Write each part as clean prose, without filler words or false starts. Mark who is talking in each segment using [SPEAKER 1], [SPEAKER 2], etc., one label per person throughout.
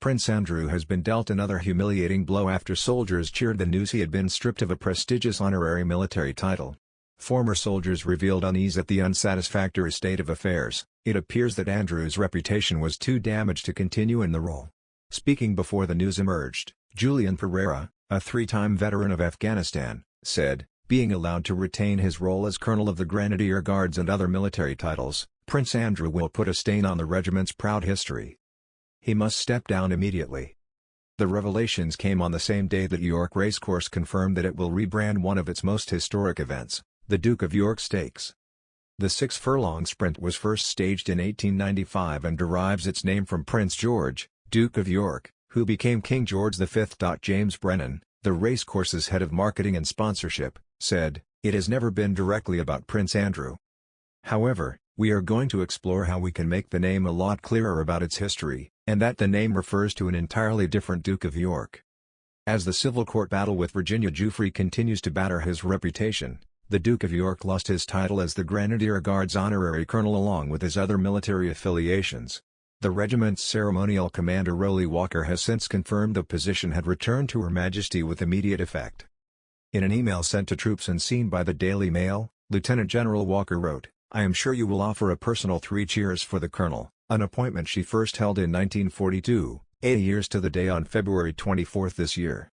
[SPEAKER 1] Prince Andrew has been dealt another humiliating blow after soldiers cheered the news he had been stripped of a prestigious honorary military title. Former soldiers revealed unease at the unsatisfactory state of affairs. It appears that Andrew's reputation was too damaged to continue in the role. Speaking before the news emerged, Julian Perreira, a three-time veteran of Afghanistan, said, being allowed to retain his role as Colonel of the Grenadier Guards and other military titles, Prince Andrew will put a stain on the regiment's proud history. He must step down immediately. The revelations came on the same day that York Racecourse confirmed that it will rebrand one of its most historic events, the Duke of York Stakes. The 6-furlong sprint was first staged in 1895 and derives its name from Prince George, Duke of York, who became King George V. James Brennan, the racecourse's head of marketing and sponsorship, said, "It has never been directly about Prince Andrew. However, we are going to explore how we can make the name a lot clearer about its history, and that the name refers to an entirely different Duke of York." As the civil court battle with Virginia Giuffre continues to batter his reputation, the Duke of York lost his title as the Grenadier Guards honorary colonel along with his other military affiliations. The regiment's ceremonial commander Roly Walker has since confirmed the position had returned to Her Majesty with immediate effect. In an email sent to troops and seen by the Daily Mail, Lieutenant General Walker wrote, "I am sure you will offer a personal 3 cheers for the Colonel," an appointment she first held in 1942, 80 years to the day on February 24 this year.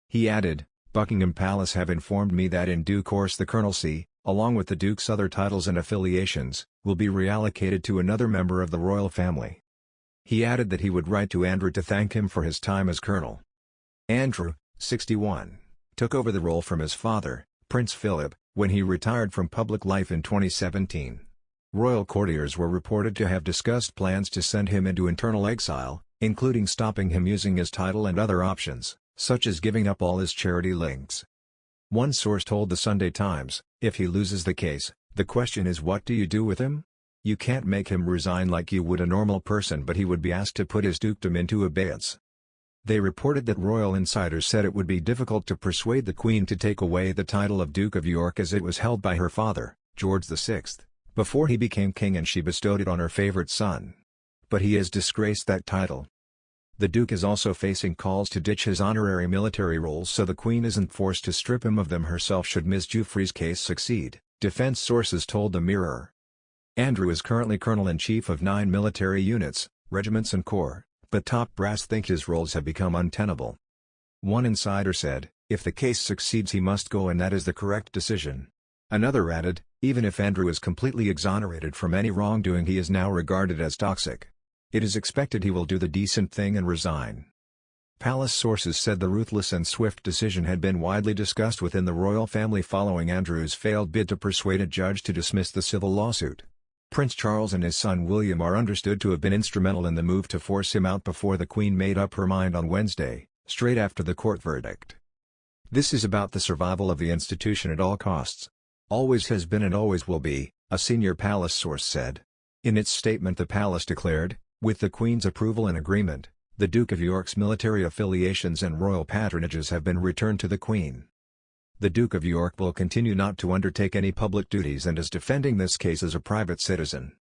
[SPEAKER 1] He added, "Buckingham Palace have informed me that in due course the colonelcy, along with the Duke's other titles and affiliations, will be reallocated to another member of the royal family." He added that he would write to Andrew to thank him for his time as colonel. Andrew, 61, took over the role from his father, Prince Philip, when he retired from public life in 2017. Royal courtiers were reported to have discussed plans to send him into internal exile, including stopping him using his title and other options, such as giving up all his charity links. One source told the Sunday Times, "If he loses the case, the question is what do you do with him? You can't make him resign like you would a normal person, but he would be asked to put his dukedom into abeyance." They reported that royal insiders said it would be difficult to persuade the Queen to take away the title of Duke of York as it was held by her father, George VI, before he became king, and she bestowed it on her favourite son. But he has disgraced that title. The Duke is also facing calls to ditch his honorary military roles so the Queen isn't forced to strip him of them herself should Ms. Giuffre's case succeed, defence sources told the Mirror. Andrew is currently Colonel-in-Chief of 9 military units, regiments and corps, but top brass think his roles have become untenable. One insider said, "If the case succeeds he must go, and that is the correct decision." Another added, "Even if Andrew is completely exonerated from any wrongdoing, he is now regarded as toxic. It is expected he will do the decent thing and resign." Palace sources said the ruthless and swift decision had been widely discussed within the royal family following Andrew's failed bid to persuade a judge to dismiss the civil lawsuit. Prince Charles and his son William are understood to have been instrumental in the move to force him out before the Queen made up her mind on Wednesday, straight after the court verdict. "This is about the survival of the institution at all costs. Always has been and always will be," a senior palace source said. In its statement the palace declared, "With the Queen's approval and agreement, the Duke of York's military affiliations and royal patronages have been returned to the Queen. The Duke of York will continue not to undertake any public duties and is defending this case as a private citizen."